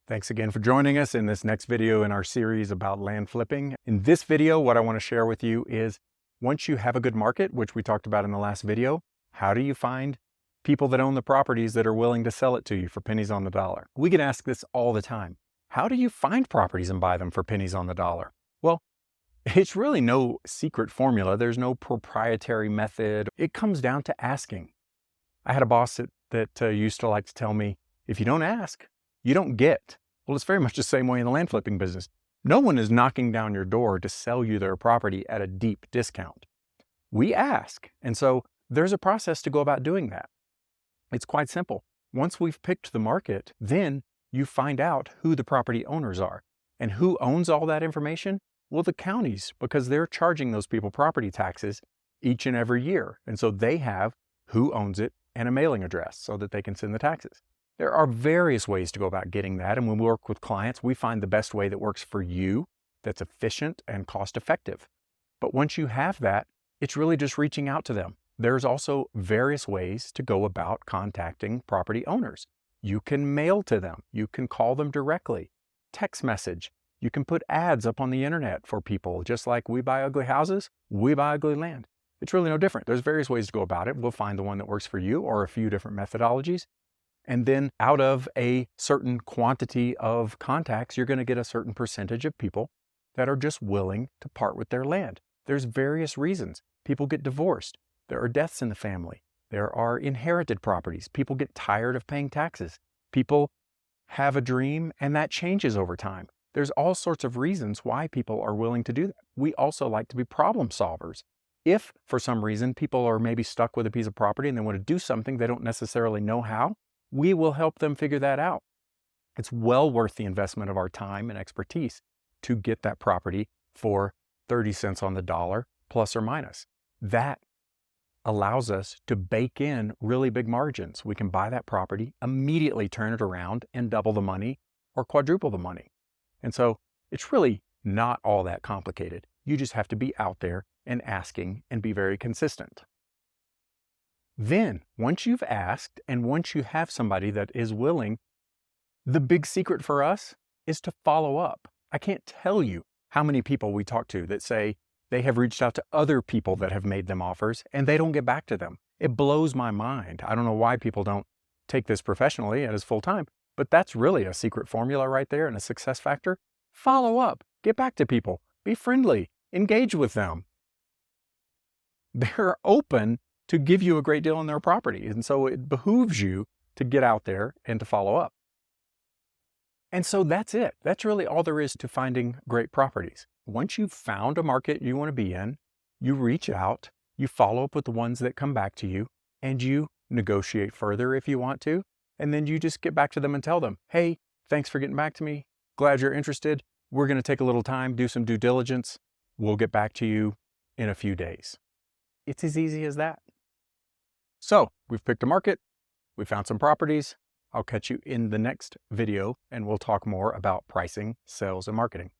Thanks again for joining us in this next video in our series about land flipping. In this video, what I want to share with you is once you have a good market, which we talked about in the last video, how do you find people that own the properties that are willing to sell it to you for pennies on the dollar? We get asked this all the time. How do you find properties and buy them for pennies on the dollar? Well, it's really no secret formula. There's no proprietary method. It comes down to asking. I had a boss that used to like to tell me, if you don't ask, you don't get. Well, it's very much the same way in the land flipping business. No one is knocking down your door to sell you their property at a deep discount. We ask, and so there's a process to go about doing that. It's quite simple. Once we've picked the market, then you find out who the property owners are. And who owns all that information? Well, the counties, because they're charging those people property taxes each and every year. And so they have who owns it and a mailing address so that they can send the taxes. There are various ways to go about getting that, and when we work with clients, we find the best way that works for you, that's efficient and cost effective. But once you have that, it's really just reaching out to them. There's also various ways to go about contacting property owners. You can mail to them, you can call them directly, text message, you can put ads up on the internet for people, just like we buy ugly houses, we buy ugly land. It's really no different. There's various ways to go about it. We'll find the one that works for you or a few different methodologies. And then out of a certain quantity of contacts, you're going to get a certain percentage of people that are just willing to part with their land. There's various reasons. People get divorced. There are deaths in the family. There are inherited properties. People get tired of paying taxes. People have a dream and that changes over time. There's all sorts of reasons why people are willing to do that. We also like to be problem solvers. If for some reason people are maybe stuck with a piece of property and they want to do something they don't necessarily know how, we will help them figure that out. It's well worth the investment of our time and expertise to get that property for 30 cents on the dollar, plus or minus. That allows us to bake in really big margins. We can buy that property, immediately turn it around and double the money or quadruple the money. And so it's really not all that complicated. You just have to be out there and asking and be very consistent. Then, once you've asked and once you have somebody that is willing, the big secret for us is to follow up. I can't tell you how many people we talk to that say they have reached out to other people that have made them offers and they don't get back to them. It blows my mind. I don't know why people don't take this professionally and as full time, but that's really a secret formula right there and a success factor. Follow up, get back to people, be friendly, engage with them. They're open to give you a great deal on their property. And so it behooves you to get out there and to follow up. And so that's it. That's really all there is to finding great properties. Once you've found a market you want to be in, you reach out, you follow up with the ones that come back to you, and you negotiate further if you want to. And then you just get back to them and tell them, hey, thanks for getting back to me. Glad you're interested. We're going to take a little time, do some due diligence. We'll get back to you in a few days. It's as easy as that. So we've picked a market, we found some properties. I'll catch you in the next video and we'll talk more about pricing, sales, and marketing.